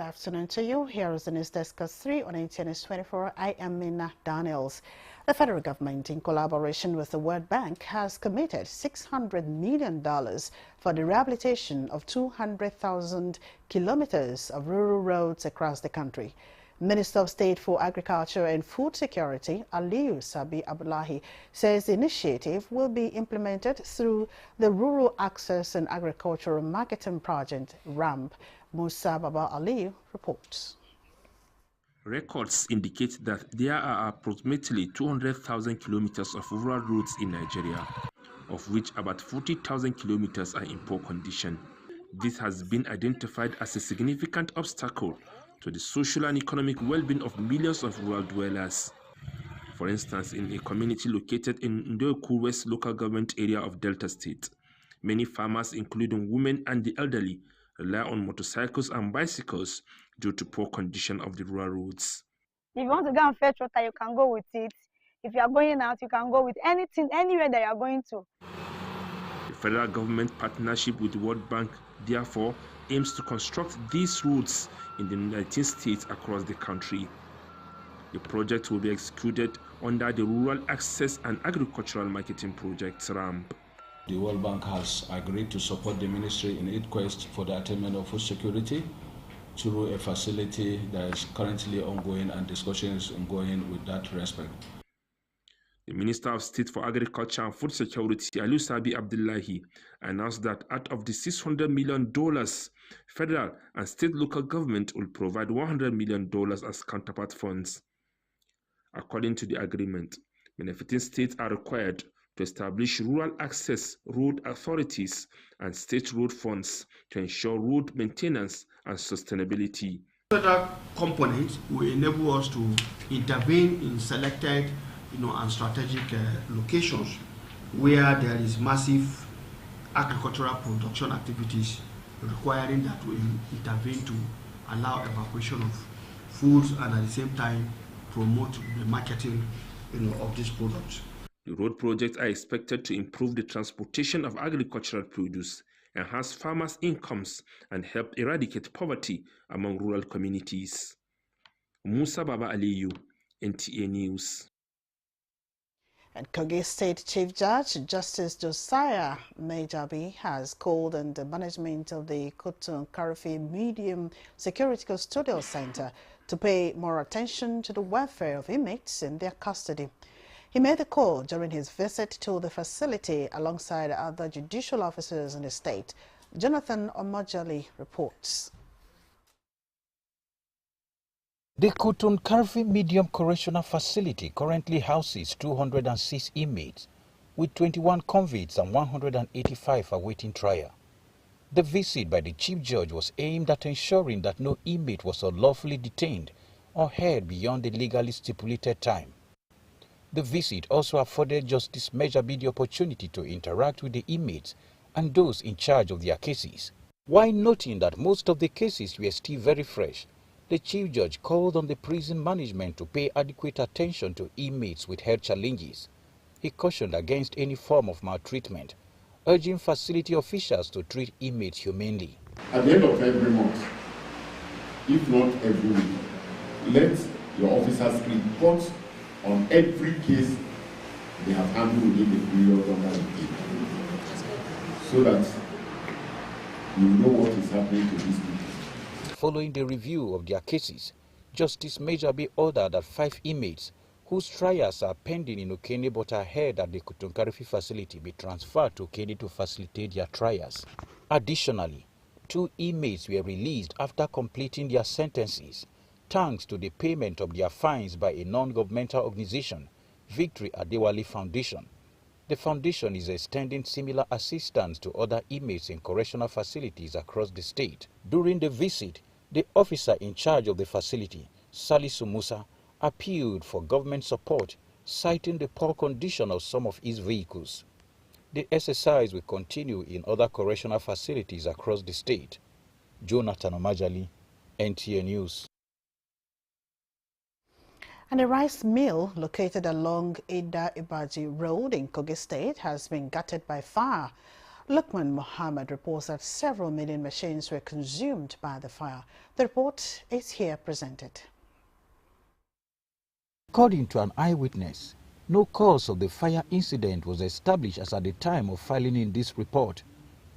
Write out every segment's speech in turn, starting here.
afternoon to you. Here is the news desk at 3 on NTN 24. I am Mina Daniels. The federal government, in collaboration with the World Bank, has committed $600 million for the rehabilitation of 200,000 kilometers of rural roads across the country. Minister of State for Agriculture and Food Security, Aliyu Sabi Abdullahi, says the initiative will be implemented through the Rural Access and Agricultural Marketing Project, RAMP. Musa Baba Aliyu reports. Records indicate that there are approximately 200,000 kilometers of rural roads in Nigeria, of which about 40,000 kilometers are in poor condition. This has been identified as a significant obstacle to the social and economic well-being of millions of rural dwellers. For instance, in a community located in Ndoku West local government area of Delta State, many farmers, including women and the elderly, rely on motorcycles and bicycles due to poor condition of the rural roads. If you want to go and fetch water, you can go with it. If you are going out, you can go with anything, anywhere that you are going to. The federal government partnership with the World Bank, therefore, aims to construct these roads in the 19 states across the country. The project will be executed under the Rural Access and Agricultural Marketing Project, RAMP. The World Bank has agreed to support the ministry in its quest for the attainment of food security through a facility that is currently ongoing and discussions ongoing with that respect. The Minister of State for Agriculture and Food Security, Aliyu Sabi Abdullahi, announced that out of the $600 million, federal and state local government will provide $100 million as counterpart funds. According to the agreement, benefiting states are required to establish rural access road authorities and state road funds to ensure road maintenance and sustainability. Federal components will enable us to intervene in selected and strategic locations where there is massive agricultural production activities requiring that we intervene to allow evacuation of foods and at the same time promote the marketing of these products. The road projects are expected to improve the transportation of agricultural produce, enhance farmers' incomes, and help eradicate poverty among rural communities. Musa Baba Aliyu, NTA News. And Kogi State Chief Judge Justice Josiah Majabi has called on the management of the Kutun Karfi Medium Security Custodial Center to pay more attention to the welfare of inmates in their custody. He made the call during his visit to the facility alongside other judicial officers in the state. Jonathan Omojali reports. The Kutun Karfi Medium Correctional Facility currently houses 206 inmates, with 21 convicts and 185 awaiting trial. The visit by the Chief Judge was aimed at ensuring that no inmate was unlawfully detained or held beyond the legally stipulated time. The visit also afforded Justice Majabi the opportunity to interact with the inmates and those in charge of their cases. While noting that most of the cases were still very fresh, the Chief Judge called on the prison management to pay adequate attention to inmates with health challenges. He cautioned against any form of maltreatment, urging facility officials to treat inmates humanely. At the end of every month, if not every week, let your officers report on every case they have handled within the period under review, so that you know what is happening to these people. Following the review of their cases, Justice Majabi ordered that 5 inmates whose trials are pending in Okene but are held at the Kutun Karfi facility be transferred to Okene to facilitate their trials. Additionally, 2 inmates were released after completing their sentences, thanks to the payment of their fines by a non-governmental organization, Victory Adewale Foundation. The foundation is extending similar assistance to other inmates in correctional facilities across the state. During the visit, the officer in charge of the facility, Salisu Musa, appealed for government support, citing the poor condition of some of his vehicles. The exercise will continue in other correctional facilities across the state. Jonathan Omajali, NTA News. And a rice mill located along Ida Ibaji Road in Kogi State has been gutted by fire. Lukman Mohammed reports that several million machines were consumed by the fire. The report is here presented. According to an eyewitness, no cause of the fire incident was established as at the time of filing in this report.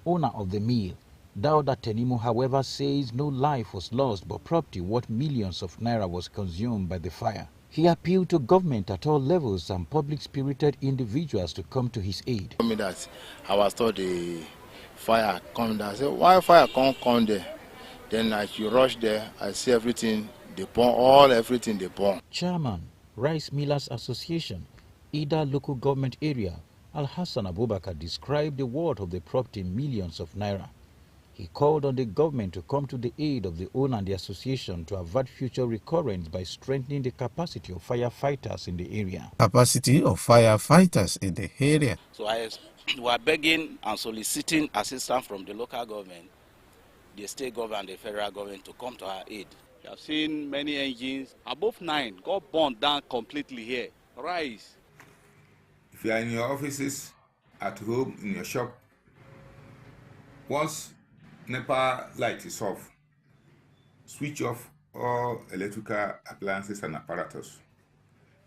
Owner of the mill, Dauda Tenimo, however, says no life was lost but property worth millions of naira was consumed by the fire. He appealed to government at all levels and public-spirited individuals to come to his aid. I mean that I was told the fire come down. I said, why fire can't come there? Then as you rush there, I see everything, they burn, everything they burn. Chairman, Rice Millers Association, Ida Local Government Area, Al-Hassan Abubakar described the worth of the property in millions of naira. He called on the government to come to the aid of the owner and the association to avert future recurrence by strengthening the capacity of firefighters in the area. Capacity of firefighters in the area. So we are begging and soliciting assistance from the local government, the state government, and the federal government to come to our aid. We have seen many engines, above 9, got burned down completely here. Rise. If you are in your offices, at home, in your shop, once NEPA light is off, switch off all electrical appliances and apparatus.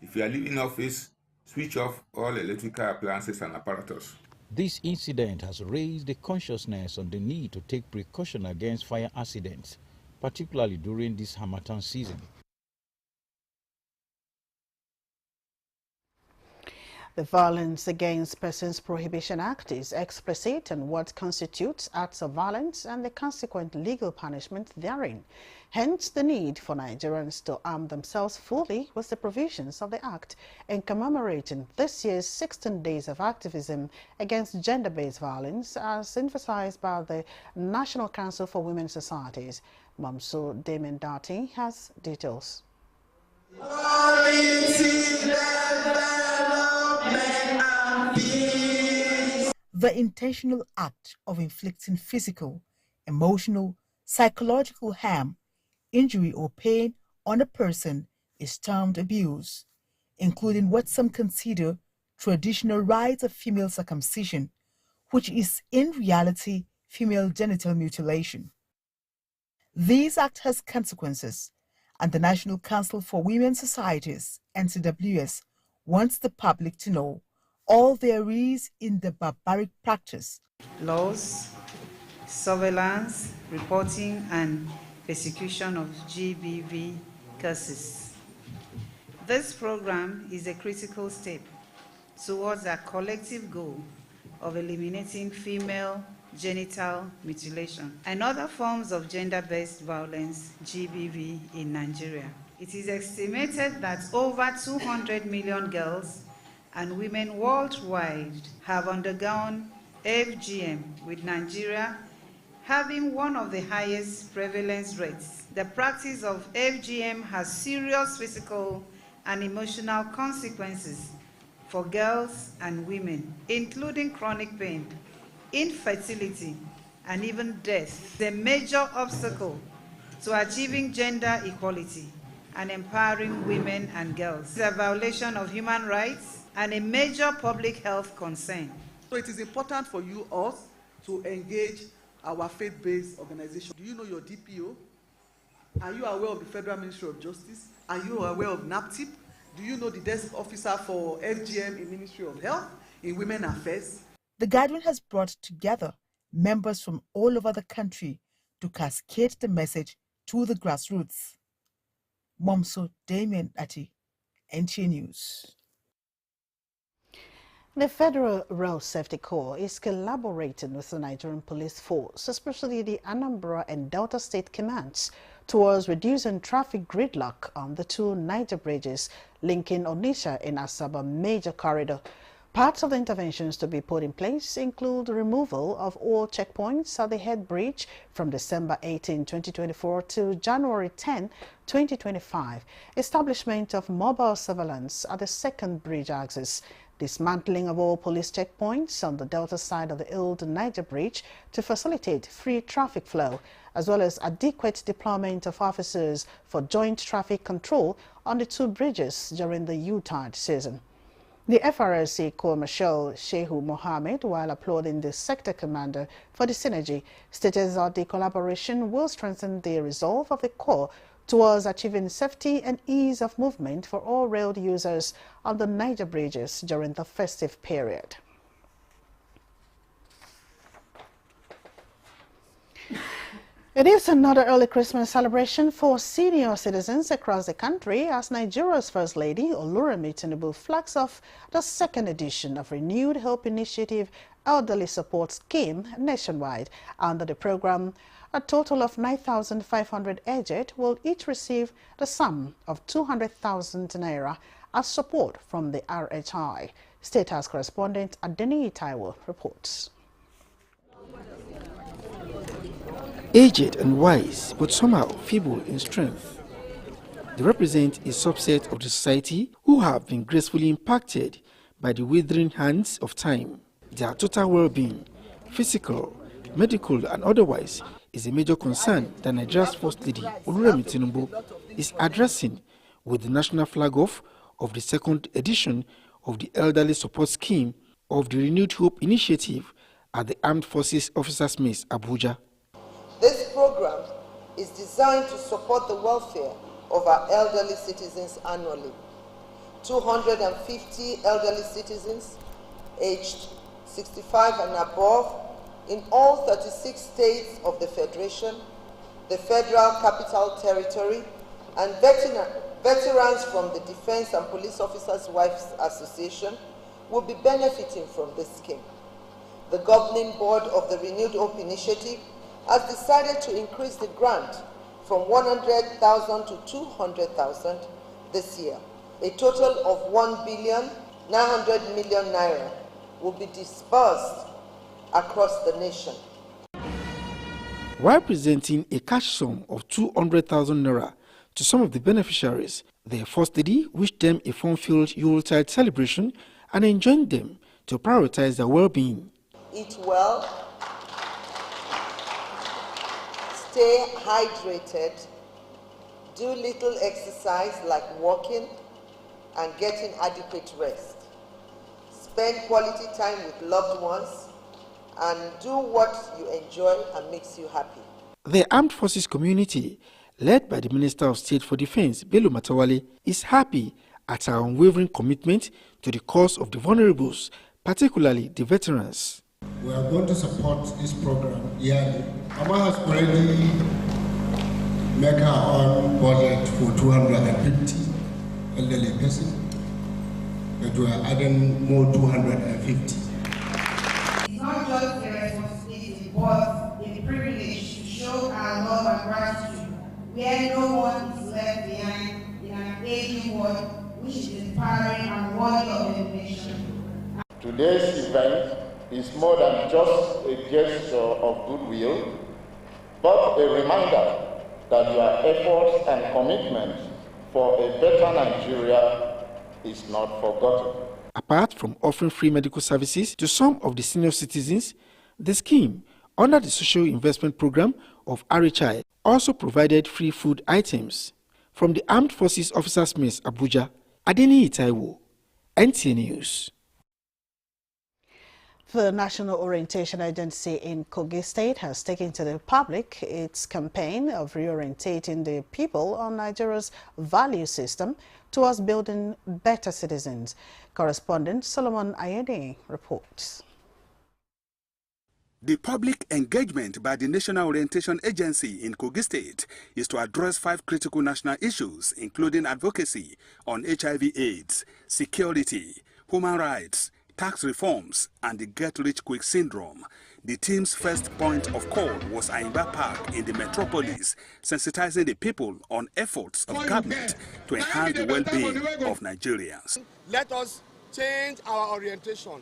If you are leaving office, switch off all electrical appliances and apparatus. This incident has raised the consciousness on the need to take precaution against fire accidents, particularly during this Harmattan season. The Violence Against Persons Prohibition Act is explicit on what constitutes acts of violence and the consequent legal punishment therein. Hence, the need for Nigerians to arm themselves fully with the provisions of the Act in commemorating this year's 16 days of activism against gender-based violence, as emphasized by the National Council for Women's Societies. Mamso Damien Dati has details. The intentional act of inflicting physical, emotional, psychological harm, injury or pain on a person is termed abuse, including what some consider traditional rites of female circumcision, which is in reality female genital mutilation. These act has consequences, and the National Council for Women's Societies, NCWS, wants the public to know all there is in the barbaric practice. Laws, surveillance, reporting, and persecution of GBV cases. This program is a critical step towards our collective goal of eliminating female genital mutilation and other forms of gender-based violence, GBV, in Nigeria. It is estimated that over 200 million girls and women worldwide have undergone FGM, with Nigeria having one of the highest prevalence rates. The practice of FGM has serious physical and emotional consequences for girls and women, including chronic pain, infertility, and even death. The major obstacle to achieving gender equality and empowering women and girls. It's a violation of human rights and a major public health concern. So it is important for you all to engage our faith-based organization. Do you know your DPO? Are you aware of the Federal Ministry of Justice? Are you aware of NAPTIP? Do you know the desk officer for FGM in Ministry of Health, in Women Affairs? The gathering has brought together members from all over the country to cascade the message to the grassroots. Momso Damien Ati, NTA News. The Federal Road Safety Corps is collaborating with the Nigerian Police Force, especially the Anambra and Delta State Commands, towards reducing traffic gridlock on the two Niger bridges linking Onitsha and Asaba major corridor. Parts of the interventions to be put in place include removal of all checkpoints at the head bridge from December 18, 2024 to January 10, 2025, establishment of mobile surveillance at the second bridge axis, dismantling of all police checkpoints on the Delta side of the old Niger Bridge to facilitate free traffic flow, as well as adequate deployment of officers for joint traffic control on the two bridges during the U-tide season. The FRSC Corps Marshal Shehu Mohammed, while applauding the sector commander for the synergy, stated that the collaboration will strengthen the resolve of the Corps towards achieving safety and ease of movement for all rail users on the Niger bridges during the festive period. It is another early Christmas celebration for senior citizens across the country as Nigeria's First Lady Oluremi Tinubu flags off the second edition of Renewed Hope Initiative Elderly Support Scheme nationwide. Under the program, a total of 9,500 aged will each receive the sum of 200,000 naira as support from the RHI. State House correspondent Adeni Taiwo reports. Aged and wise, but somehow feeble in strength, they represent a subset of the society who have been gracefully impacted by the withering hands of time. Their total well-being, physical, medical and otherwise, is a major concern that Nigeria's First Lady Oluremi Tinubu is addressing with the national flag-off of the second edition of the Elderly Support Scheme of the Renewed Hope Initiative at the Armed Forces Officers' Mess, Abuja. This program is designed to support the welfare of our elderly citizens annually. 250 elderly citizens aged 65 and above in all 36 states of the Federation, the Federal Capital Territory, and veterans from the Defense and Police Officers' Wives Association will be benefiting from this scheme. The governing board of the Renewed Hope Initiative has decided to increase the grant from 100,000 to 200,000 this year. A total of 1,900 million naira will be disbursed across the nation. While presenting a cash sum of 200,000 naira to some of the beneficiaries, the First Lady wished them a fun-filled Yuletide celebration and enjoined them to prioritize their well-being. Eat well, stay hydrated, do little exercise like walking and getting adequate rest. Spend quality time with loved ones and do what you enjoy and makes you happy. The Armed Forces community, led by the Minister of State for Defense, Bello Matawalle, is happy at our unwavering commitment to the cause of the vulnerables, particularly the veterans. We are going to support this program yearly. Amma has already made her own budget for 250 elderly persons, but we are adding more 250. It's not just a responsibility, but a privilege to show our love and gratitude, where no one is left behind in an aging world which is inspiring and worthy of emulation. Today's event is more than just a gesture of goodwill, but a reminder that your efforts and commitment for a better Nigeria is not forgotten. Apart from offering free medical services to some of the senior citizens, the scheme, under the Social Investment Program of RHI, also provided free food items. From the Armed Forces Officers' Mess, Abuja, Adeni Taiwo, NTA News. The National Orientation Agency in Kogi State has taken to the public its campaign of reorientating the people on Nigeria's value system towards building better citizens. Correspondent Solomon Ayede reports. The public engagement by the National Orientation Agency in Kogi State is to address 5 critical national issues, including advocacy on HIV/AIDS, security, human rights, tax reforms, and the get-rich-quick syndrome. The team's first point of call was Ayimba Park in the metropolis, sensitizing the people on efforts of government to enhance the well-being of Nigerians. Let us change our orientation.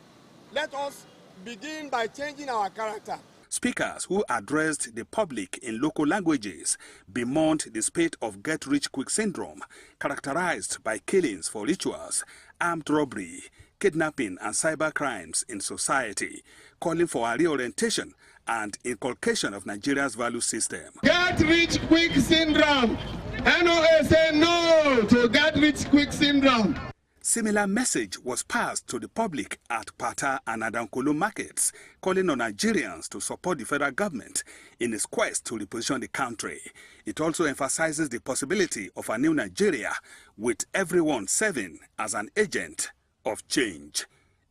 Let us begin by changing our character. Speakers who addressed the public in local languages bemoaned the spate of get-rich-quick syndrome, characterized by killings for rituals, armed robbery, kidnapping and cyber crimes in society, calling for a reorientation and inculcation of Nigeria's value system. Get-rich-quick syndrome. NOA say no to get-rich-quick syndrome. Similar message was passed to the public at Pata and Adankolo markets, calling on Nigerians to support the federal government in its quest to reposition the country. It also emphasizes the possibility of a new Nigeria, with everyone serving as an agent of change.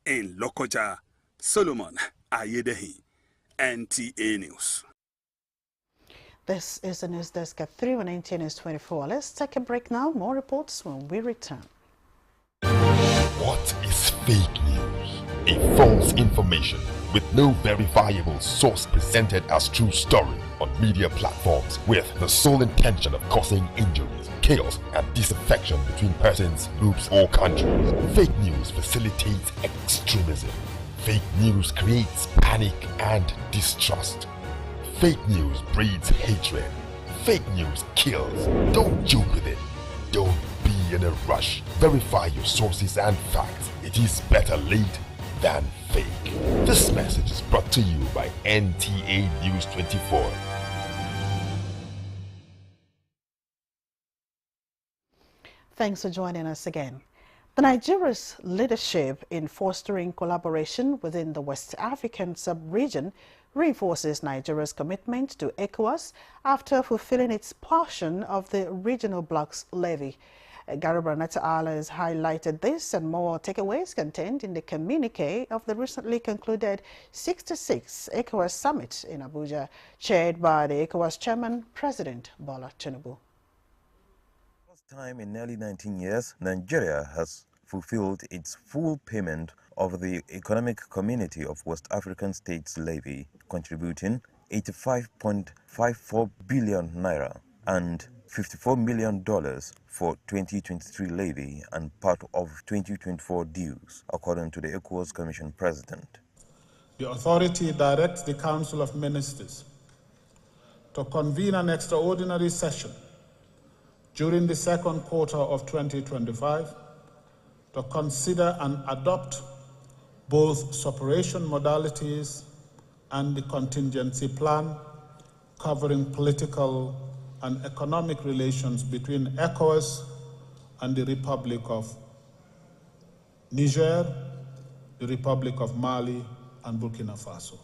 In Lokoja, Solomon Ayedehi, NTA News. This is the News Desk at 3 on NTA News 24. Let's take a break now. More reports when we return. What is fake news? A false information with no verifiable source presented as true story on media platforms with the sole intention of causing injuries, chaos, and disaffection between persons, groups, or countries. Fake news facilitates extremism. Fake news creates panic and distrust. Fake news breeds hatred. Fake news kills. Don't joke with it. Don't be in a rush. Verify your sources and facts. It is better late than fake. This message is brought to you by NTA News 24. Thanks for joining us again. The Nigeria's leadership in fostering collaboration within the West African sub-region reinforces Nigeria's commitment to ECOWAS after fulfilling its portion of the regional bloc's levy. Garba Nata'ala has highlighted this and more takeaways contained in the communique of the recently concluded 66th ECOWAS Summit in Abuja, chaired by the ECOWAS Chairman, President Bola Tinubu. First time in nearly 19 years, Nigeria has fulfilled its full payment of the Economic Community of West African States levy, contributing 85.54 billion naira and $54 million for 2023 levy and part of 2024 dues, according to the ECOWAS Commission President. The authority directs the Council of Ministers to convene an extraordinary session during the second quarter of 2025 to consider and adopt both separation modalities and the contingency plan covering political and economic relations between ECOWAS and the Republic of Niger, the Republic of Mali, and Burkina Faso.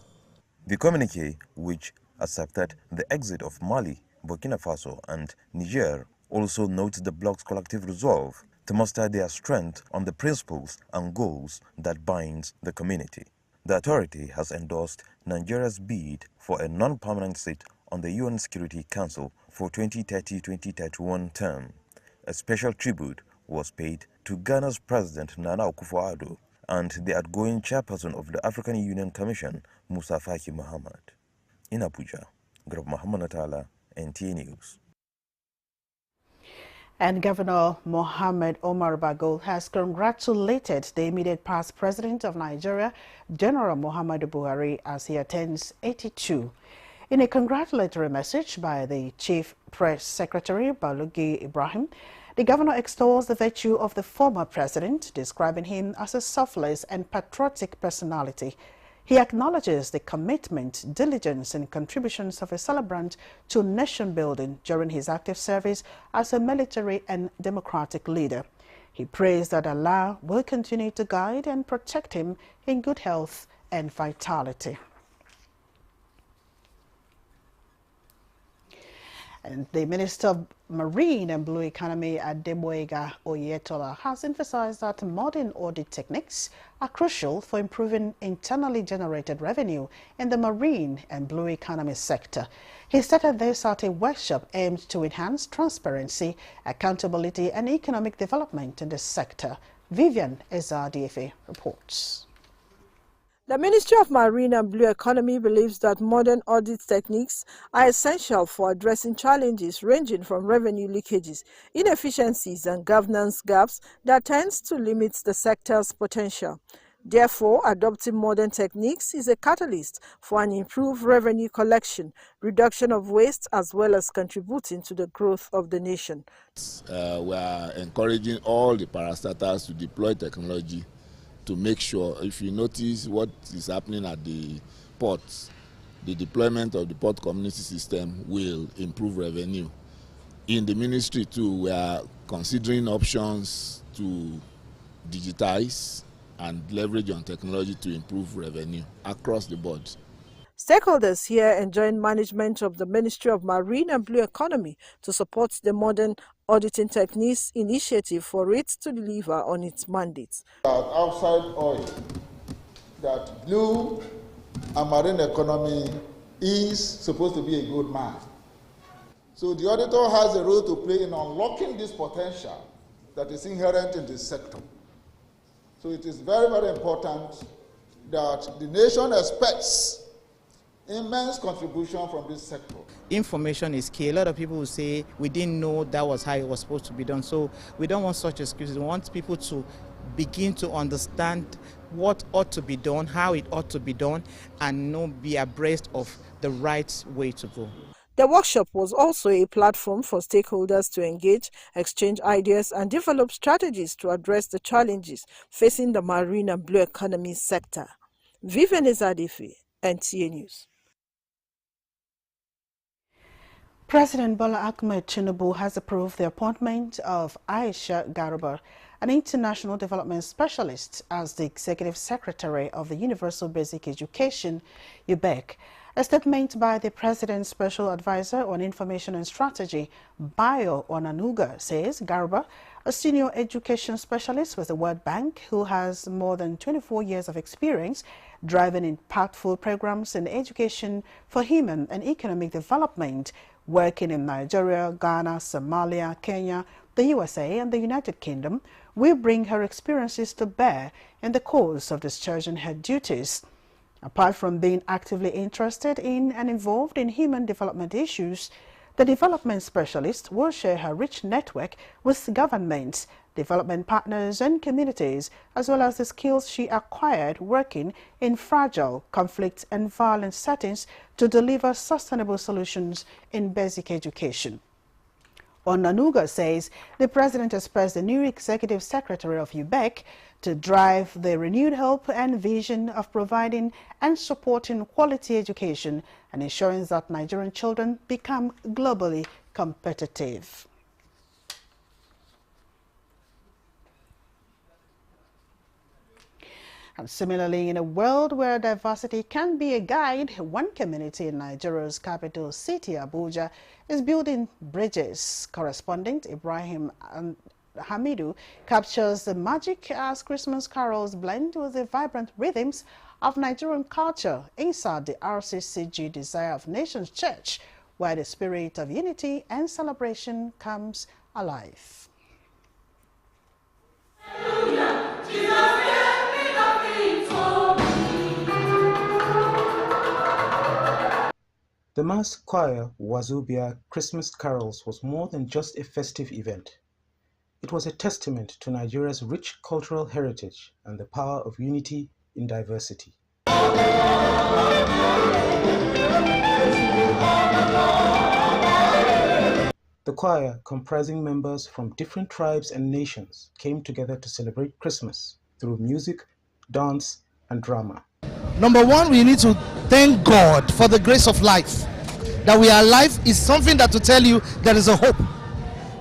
The communique, which accepted the exit of Mali, Burkina Faso, and Niger, also notes the bloc's collective resolve to muster their strength on the principles and goals that binds the community. The authority has endorsed Nigeria's bid for a non-permanent seat on the UN Security Council for 2030-2031 term. A special tribute was paid to Ghana's President Nana Akufo-Addo and the outgoing chairperson of the African Union Commission, Musa Faki Mohammed. In Abuja, Garba Muhammad Nata'ala, NTA News. And Governor Mohammed Omar Bago has congratulated the immediate past president of Nigeria, General Muhammadu Buhari, as he attends 82. In a congratulatory message by the Chief Press Secretary, Balogi Ibrahim, the governor extols the virtue of the former president, describing him as a selfless and patriotic personality. He acknowledges the commitment, diligence, and contributions of a celebrant to nation building during his active service as a military and democratic leader. He prays that Allah will continue to guide and protect him in good health and vitality. And the Minister of Marine and Blue Economy, Adeboyega Oyetola, has emphasized that modern audit techniques are crucial for improving internally generated revenue in the marine and blue economy sector. He stated this at a workshop aimed to enhance transparency, accountability, and economic development in the sector. Vivian Ezra-DFA reports. The Ministry of Marine and Blue Economy believes that modern audit techniques are essential for addressing challenges ranging from revenue leakages, inefficiencies, and governance gaps that tends to limit the sector's potential. Therefore, adopting modern techniques is a catalyst for an improved revenue collection, reduction of waste, as well as contributing to the growth of the nation. We are encouraging all the parastatals to deploy technology to make sure, if you notice what is happening at the ports, the deployment of the port community system will improve revenue. In the ministry too, we are considering options to digitize and leverage on technology to improve revenue across the board. Stakeholders here enjoin management of the Ministry of Marine and Blue Economy to support the modern auditing techniques initiative for it to deliver on its mandates. Outside oil, that blue and marine economy is supposed to be a good man. So the auditor has a role to play in unlocking this potential that is inherent in this sector. So it is very, very important that the nation expects immense contribution from this sector. Information is key. A lot of people will say we didn't know that was how it was supposed to be done. So we don't want such excuses. We want people to begin to understand what ought to be done, how it ought to be done, and be abreast of the right way to go. The workshop was also a platform for stakeholders to engage, exchange ideas, and develop strategies to address the challenges facing the marine and blue economy sector. Vivian Ezadefe, NTA News. President Bola Ahmed Tinubu has approved the appointment of Aisha Garuba, an international development specialist, as the Executive Secretary of the Universal Basic Education, UBEC. A statement by the President's Special Advisor on Information and Strategy, Bayo Onanuga, says Garuba, a senior education specialist with the World Bank who has more than 24 years of experience driving impactful programs in education for human and economic development, working in Nigeria, Ghana, Somalia, Kenya, the USA, and the United Kingdom, will bring her experiences to bear in the course of discharging her duties. Apart from being actively interested in and involved in human development issues, the development specialist will share her rich network with governments, development partners, and communities, as well as the skills she acquired working in fragile, conflict, and violent settings to deliver sustainable solutions in basic education. Onanuga says the President expects the new Executive Secretary of UBEC to drive the renewed hope and vision of providing and supporting quality education and ensuring that Nigerian children become globally competitive. And similarly, in a world where diversity can be a guide, one community in Nigeria's capital city, Abuja, is building bridges. Correspondent Ibrahim Hamidu captures the magic as Christmas carols blend with the vibrant rhythms of Nigerian culture inside the RCCG Desire of Nations Church, where the spirit of unity and celebration comes alive. Hallelujah, Jesus. The mass choir Wazobia Christmas Carols was more than just a festive event. It was a testament to Nigeria's rich cultural heritage and the power of unity in diversity. The choir, comprising members from different tribes and nations, came together to celebrate Christmas through music, dance, and drama. Number one, we need to thank God for the grace of life. That we are alive is something that to tell you there is a hope.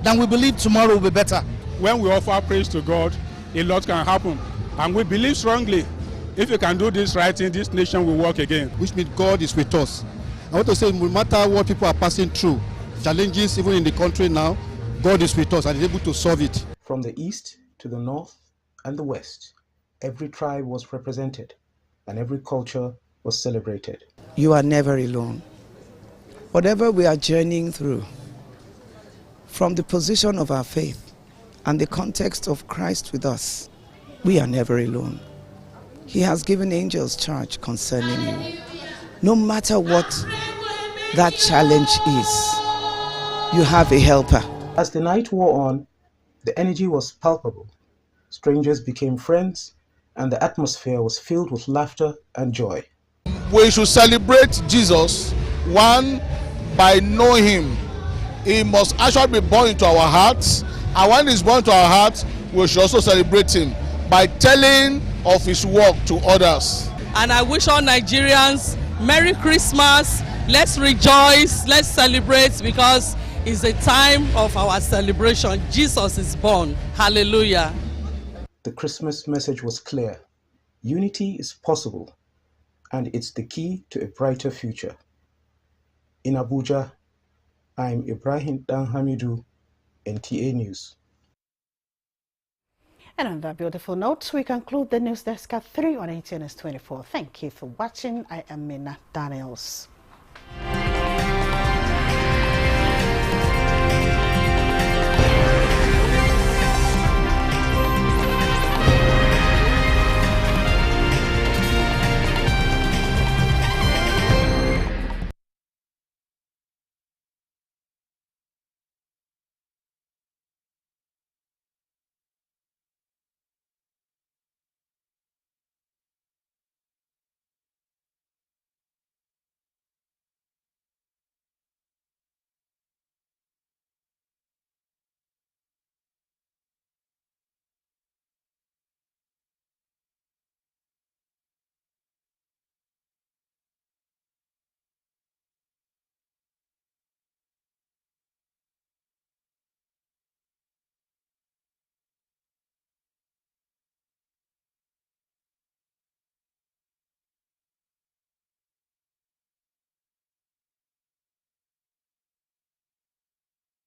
That we believe tomorrow will be better. When we offer praise to God, a lot can happen. And we believe strongly, if we can do this right thing, this nation will work again. Which means God is with us. I want to say, no matter what people are passing through, challenges even in the country now, God is with us and is able to solve it. From the east to the north and the west, every tribe was represented and every culture was celebrated. You are never alone. Whatever we are journeying through, from the position of our faith and the context of Christ with us, we are never alone. He has given angels charge concerning you. No matter what that challenge is, you have a helper. As the night wore on, the energy was palpable. Strangers became friends, and the atmosphere was filled with laughter and joy. We should celebrate Jesus, one, by knowing him. He must actually be born into our hearts, and when he's born into our hearts, we should also celebrate him by telling of his work to others. And I wish all Nigerians Merry Christmas. Let's rejoice, let's celebrate, because it's a time of our celebration. Jesus is born. Hallelujah. the Christmas message was clear. Unity is possible, and it's the key to a brighter future. In Abuja, I'm Ibrahim Dan Hamidu, NTA News. And on that beautiful note, we conclude the news desk at 3 on ATNS 24. Thank you for watching. I am Mina Daniels.